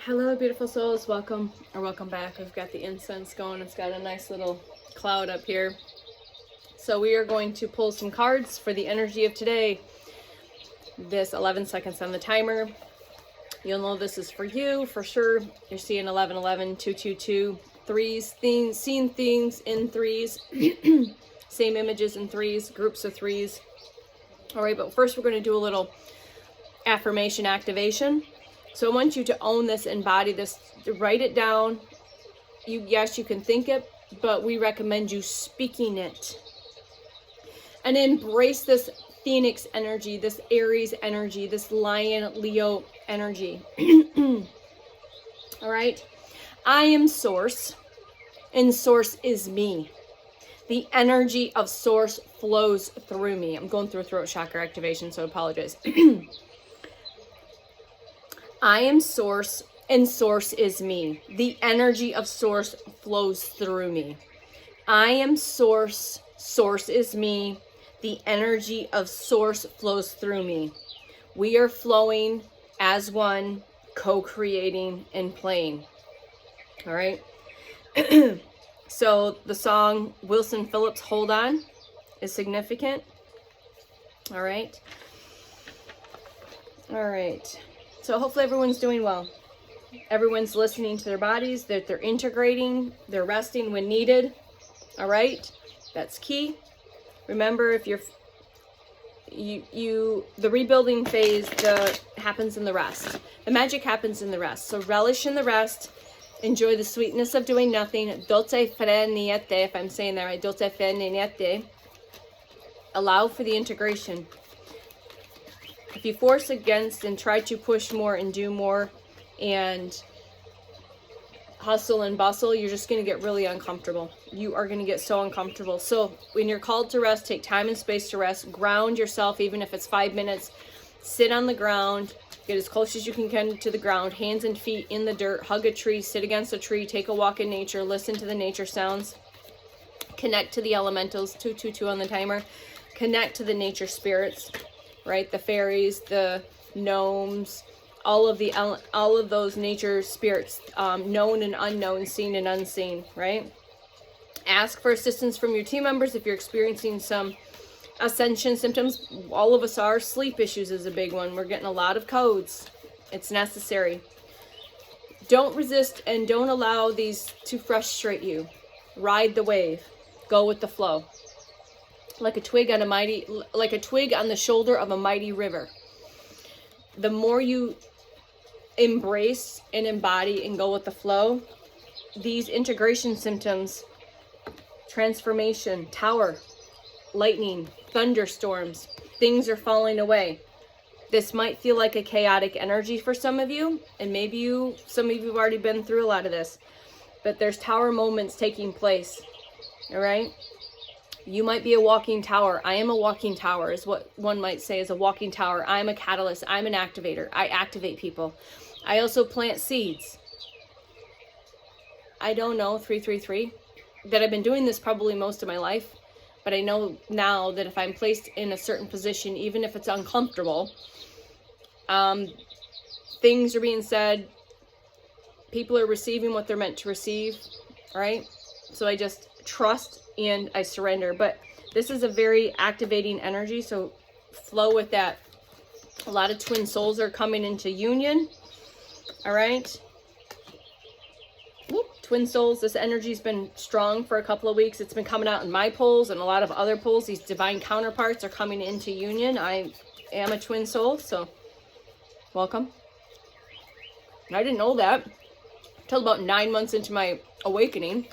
Hello, beautiful souls. Welcome or welcome back. We've got the incense going. It's got a nice little cloud up here. So we are going to pull some cards for the energy of today. This 11 seconds on the timer. You'll know this is for you for sure. You're seeing 11, 11, 2, 2, 2, threes, things, seeing things in threes, same images in threes, groups of threes. All right, but first we're going to do a little affirmation activation. So I want you to own this, embody this, write it down. Yes, you can think it, but we recommend you speaking it. And embrace this Phoenix energy, this Aries energy, this Lion, Leo energy. All right. I am Source, and Source is me. The energy of Source flows through me. I'm going through a throat chakra activation, so I apologize. I am Source, and Source is me. The energy of Source flows through me. I am Source, Source is me. The energy of Source flows through me. We are flowing as one, co-creating and playing. All right. So the song Wilson Phillips, Hold On, is significant. All right. All right. So hopefully everyone's doing well. Everyone's listening to their bodies, that they're integrating, they're resting when needed. All right. That's key. Remember, if you're the rebuilding phase happens in the rest. The magic happens in the rest. So relish in the rest. Enjoy the sweetness of doing nothing. Dolce fare niente, if I'm saying that right. Dolce fare niente. Allow for the integration. If you force against and try to push more and do more and hustle and bustle, you're just going to get really uncomfortable. You are going to get so uncomfortable. So when you're called to rest, take time and space to rest. Ground yourself, even if it's 5 minutes. Sit on the ground. Get as close as you can to the ground. Hands and feet in the dirt. Hug a tree. Sit against a tree. Take a walk in nature. Listen to the nature sounds. Connect to the elementals. 222 on the timer. Connect to the nature spirits. Right? The fairies, the gnomes, all of those nature spirits, known and unknown, seen and unseen, right? Ask for assistance from your team members if you're experiencing some ascension symptoms. All of us are. Sleep issues is a big one. We're getting a lot of codes. It's necessary. Don't resist and don't allow these to frustrate you. Ride the wave. Go with the flow. Like a twig on the shoulder of a mighty river. The more you embrace and embody and go with the flow, these integration symptoms, transformation, tower, lightning, thunderstorms, things are falling away. This might feel like a chaotic energy for some of you, and maybe some of you have already been through a lot of this, but there's tower moments taking place. All right. You might be a walking tower. I am a walking tower, is what one might say, is a walking tower. I'm a catalyst. I'm an activator. I activate people. I also plant seeds. I don't know, 333, that I've been doing this probably most of my life, but I know now that if I'm placed in a certain position, even if it's uncomfortable, things are being said, people are receiving what they're meant to receive, right? So I just trust and I surrender. But this is a very activating energy, so flow with that. A lot of twin souls are coming into union. All right. Whoop. Twin souls, this energy's been strong for a couple of weeks. It's been coming out in my polls and a lot of other polls. These divine counterparts are coming into union. I am a twin soul, so welcome. I didn't know that until about 9 months into my awakening,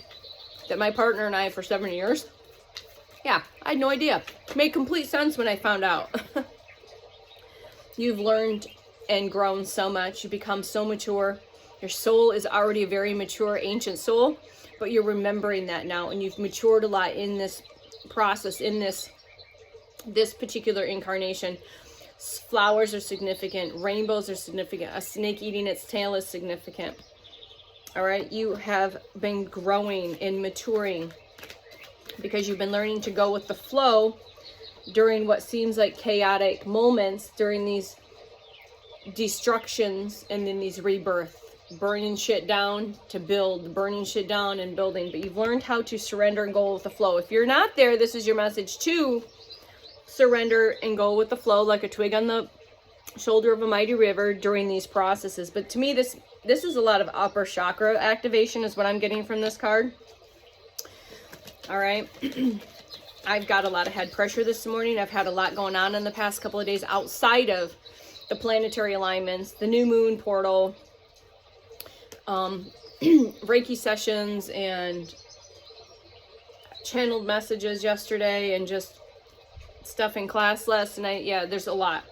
that my partner and I for 7 years. Yeah, I had no idea. It made complete sense when I found out. You've learned and grown so much. You become so mature. Your soul is already a very mature, ancient soul, but you're remembering that now, and you've matured a lot in this process, in this particular incarnation. Flowers are significant. Rainbows are significant. A snake eating its tail is significant. All right, you have been growing and maturing because you've been learning to go with the flow during what seems like chaotic moments, during these destructions and then these rebirth burning shit down to build, burning shit down and building, but you've learned how to surrender and go with the flow. If you're not there, this is your message to surrender and go with the flow like a twig on the shoulder of a mighty river during these processes. But to me, this is a lot of upper chakra activation is what I'm getting from this card. All right. I've got a lot of head pressure this morning. I've had a lot going on in the past couple of days outside of the planetary alignments, the new moon portal, Reiki sessions, and channeled messages yesterday, and just stuff in class last night. Yeah, there's a lot.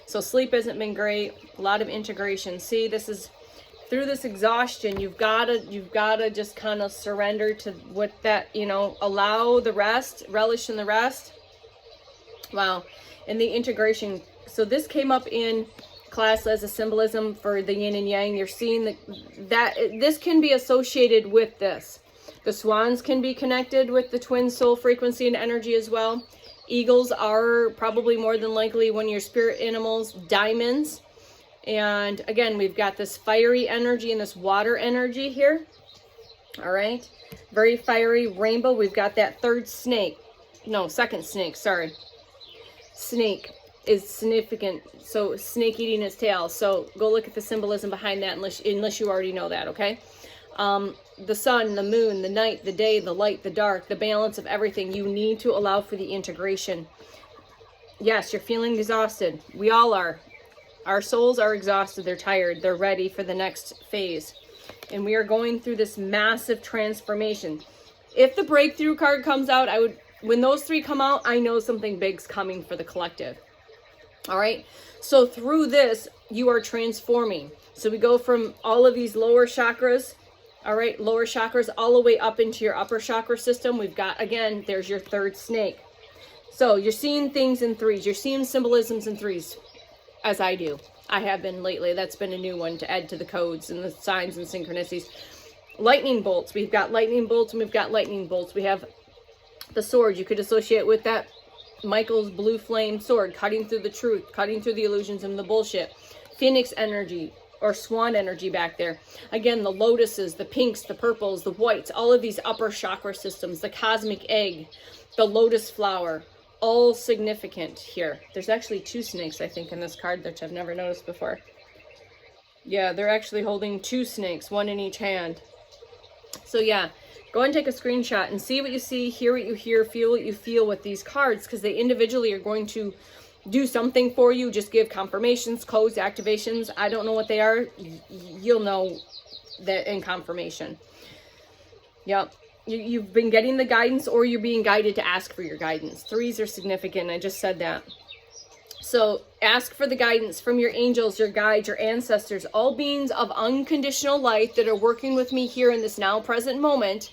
So sleep hasn't been great. A lot of integration. See, this is through this exhaustion. You've gotta just kind of surrender to what that, you know, allow the rest, relish in the rest. Wow, and the integration. So this came up in class as a symbolism for the yin and yang. You're seeing that this can be associated with this. The swans can be connected with the twin soul frequency and energy as well. Eagles are probably more than likely one of your spirit animals. Diamonds. And again, we've got this fiery energy and this water energy here. All right. Very fiery rainbow. We've got that third snake. No, second snake. Sorry. Snake is significant. So snake eating its tail. So go look at the symbolism behind that unless you already know that. Okay. The sun, the moon, the night, the day, the light, the dark, the balance of everything. You need to allow for the integration. Yes, you're feeling exhausted. We all are. Our souls are exhausted. They're tired. They're ready for the next phase. And we are going through this massive transformation. If the breakthrough card comes out, when those three come out, I know something big's coming for the collective. All right. So through this, you are transforming. So we go from all of these lower chakras. All right, lower chakras all the way up into your upper chakra system. We've got, again, there's your third snake. So you're seeing things in threes. You're seeing symbolisms in threes, as I do. I have been lately. That's been a new one to add to the codes and the signs and synchronicities. Lightning bolts. We've got lightning bolts and we've got lightning bolts. We have the sword. You could associate with that Michael's blue flame sword, cutting through the truth, cutting through the illusions and the bullshit. Phoenix energy. Or swan energy back there. Again, the lotuses, the pinks, the purples, the whites, all of these upper chakra systems, the cosmic egg, the lotus flower, all significant here. There's actually two snakes, I think, in this card, which I've never noticed before. Yeah, they're actually holding two snakes, one in each hand. So yeah, go and take a screenshot and see what you see, hear what you hear, feel what you feel with these cards, because they individually are going to do something for you. Just give confirmations, codes, activations. I don't know what they are. You'll know that in confirmation. Yep. You've been getting the guidance, or you're being guided to ask for your guidance. Threes are significant. I just said that. So ask for the guidance from your angels, your guides, your ancestors, all beings of unconditional light that are working with me here in this now present moment.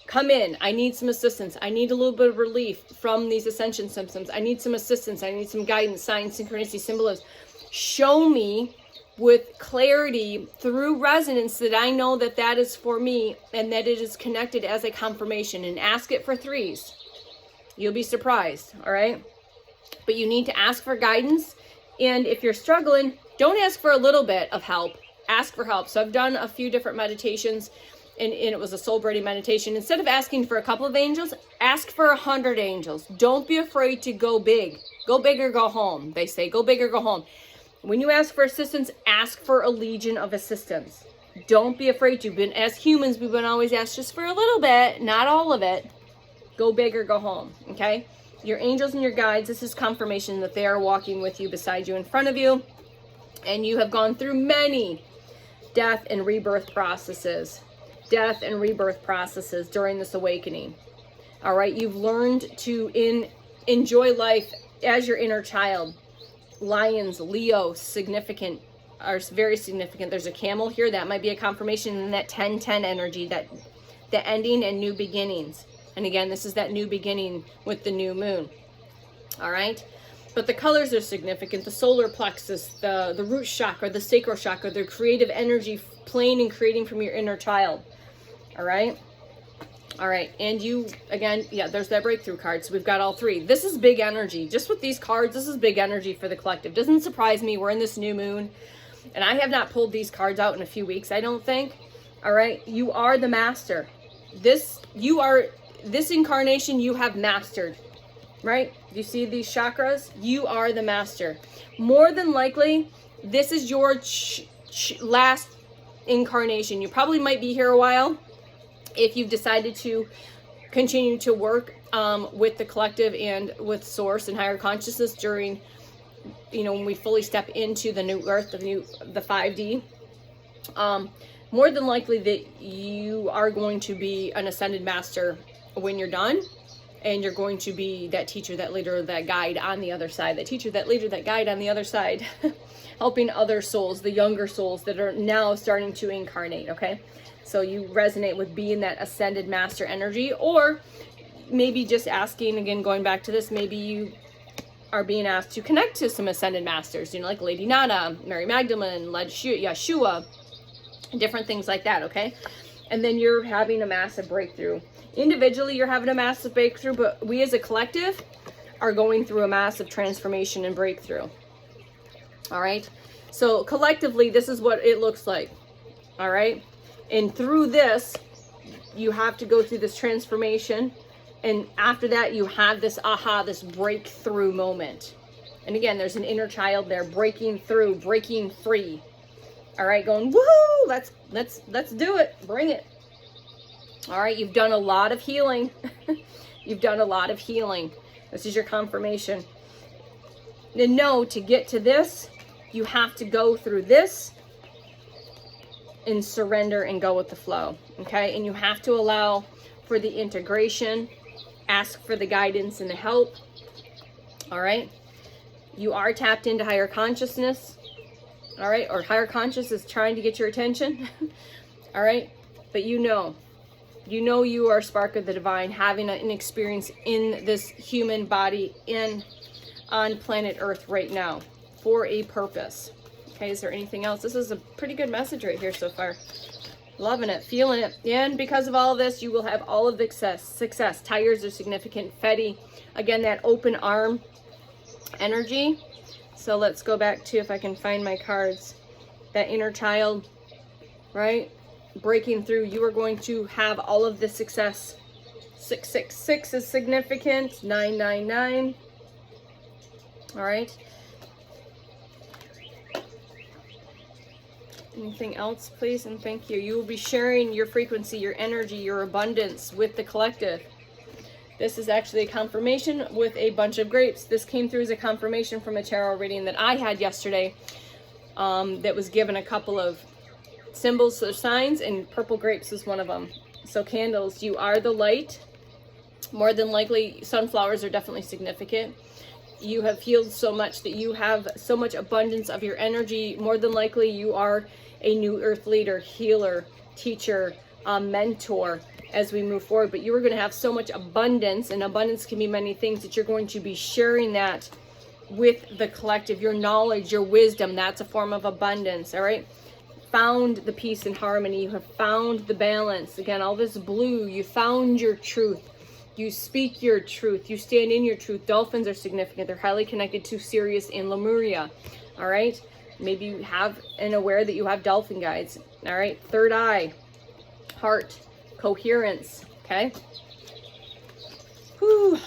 Come in. I need some assistance. I need a little bit of relief from these ascension symptoms. I need some assistance. I need some guidance, signs, synchronicity, symbolism. Show me with clarity through resonance that I know that that is for me and that it is connected as a confirmation, and ask it for threes. You'll be surprised. All right. But you need to ask for guidance. And if you're struggling, don't ask for a little bit of help. Ask for help. So I've done a few different meditations. And it was a soul braiding meditation. Instead of asking for a couple of angels, ask for 100 angels. Don't be afraid to go big. Go big or go home. They say, go big or go home. When you ask for assistance, ask for a legion of assistance. Don't be afraid to. As humans, we've been always asked just for a little bit, not all of it. Go big or go home. Okay? Your angels and your guides, this is confirmation that they are walking with you, beside you, in front of you. And you have gone through many death and rebirth processes. Death and rebirth processes during this awakening. All right, you've learned to enjoy life as your inner child. Lions, Leo, significant, are very significant. There's a camel here. That might be a confirmation in that 10-10 energy, that the ending and new beginnings. And again, this is that new beginning with the new moon. All right, but the colors are significant. The solar plexus, the root chakra, the sacral chakra, the creative energy playing and creating from your inner child. All right. All right. And you, again, yeah, there's that breakthrough card. So we've got all three. This is big energy. Just with these cards, this is big energy for the collective. Doesn't surprise me. We're in this new moon. And I have not pulled these cards out in a few weeks, I don't think. All right, you are the master. This incarnation you have mastered, right? You see these chakras? You are the master. More than likely, this is your last incarnation. You probably might be here a while if you've decided to continue to work with the collective and with source and higher consciousness during, when we fully step into the new earth, the 5D. More than likely that you are going to be an ascended master when you're done, and you're going to be that teacher, that leader, that guide on the other side, that teacher, that leader, that guide on the other side, helping other souls, the younger souls that are now starting to incarnate, okay? So you resonate with being that ascended master energy, or maybe just asking, again, going back to this, maybe you are being asked to connect to some ascended masters, like Lady Nana, Mary Magdalene, Yeshua, different things like that, okay? And then you're having a massive breakthrough. Individually, you're having a massive breakthrough, but we as a collective are going through a massive transformation and breakthrough. All right? So collectively, this is what it looks like. All right? And through this, you have to go through this transformation. And after that, you have this aha, this breakthrough moment. And again, there's an inner child there breaking through, breaking free. All right, going, woohoo, let's do it. Bring it. All right, you've done a lot of healing. You've done a lot of healing. This is your confirmation. And know, to get to this, you have to go through this and surrender and go with the flow, okay? And you have to allow for the integration, ask for the guidance and the help, all right? You are tapped into higher consciousness, all right? Or higher consciousness is trying to get your attention, all right? But you know you are a spark of the divine, having an experience in this human body on planet Earth right now for a purpose. Okay, is there anything else? This is a pretty good message right here so far. Loving it, feeling it. And because of all of this, you will have all of the success. Tires are significant. Fetty, again, that open arm energy. So let's go back to, if I can find my cards, that inner child, right? Breaking through, you are going to have all of the success. 666 is significant. 999. All right. Anything else, please? And thank you. You will be sharing your frequency, your energy, your abundance with the collective. This is actually a confirmation with a bunch of grapes. This came through as a confirmation from a tarot reading that I had yesterday, that was given a couple of symbols or signs, and purple grapes is one of them. So candles, you are the light. More than likely, sunflowers are definitely significant. You have healed so much that you have so much abundance of your energy. More than likely, you are a new earth leader, healer, teacher, mentor as we move forward. But you are going to have so much abundance, and abundance can be many things, that you're going to be sharing that with the collective. Your knowledge, your wisdom, that's a form of abundance, all right? Found the peace and harmony. You have found the balance. Again, all this blue, you found your truth. You speak your truth. You stand in your truth. Dolphins are significant. They're highly connected to Sirius and Lemuria. All right. Maybe you have and aware that you have dolphin guides. All right. Third eye, heart, coherence. Okay. Whew.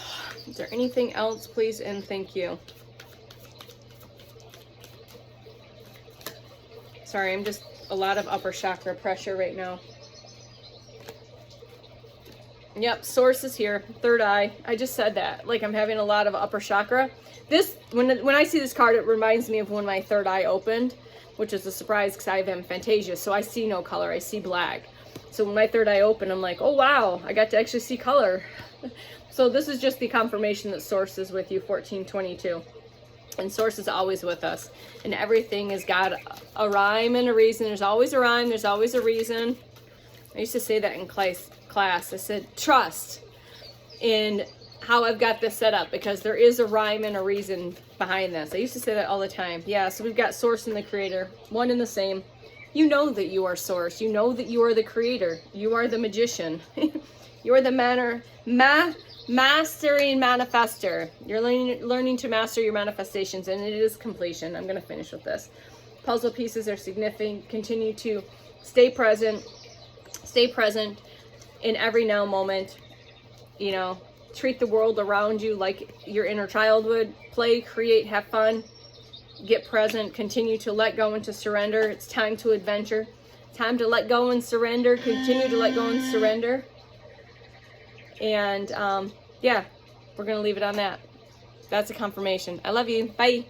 Is there anything else, please? And thank you. Sorry, I'm just a lot of upper chakra pressure right now. Yep, source is here. Third eye. I just said that. Like I'm having a lot of upper chakra. This, when I see this card, it reminds me of when my third eye opened, which is a surprise because I have aphantasia, so I see no color. I see black. So when my third eye opened, I'm like, oh wow, I got to actually see color. So this is just the confirmation that source is with you, 1422. And source is always with us. And everything has got a rhyme and a reason. There's always a rhyme. There's always a reason. I used to say that in class. I said, trust in how I've got this set up, because there is a rhyme and a reason behind this. I used to say that all the time. Yeah, so we've got source and the creator, one and the same. You know that you are source. You know that you are the creator. You are the magician. You are the mastering manifester. You're learning to master your manifestations, and it is completion. I'm going to finish with this. puzzle pieces are significant. Continue to stay present in every now moment. You know, treat the world around you like your inner child would. Play, create, have fun, get present, continue to let go and to surrender. It's time to adventure. Time to let go and surrender. Continue to let go and surrender. And yeah, we're going to leave it on that. That's a confirmation. I love you. Bye.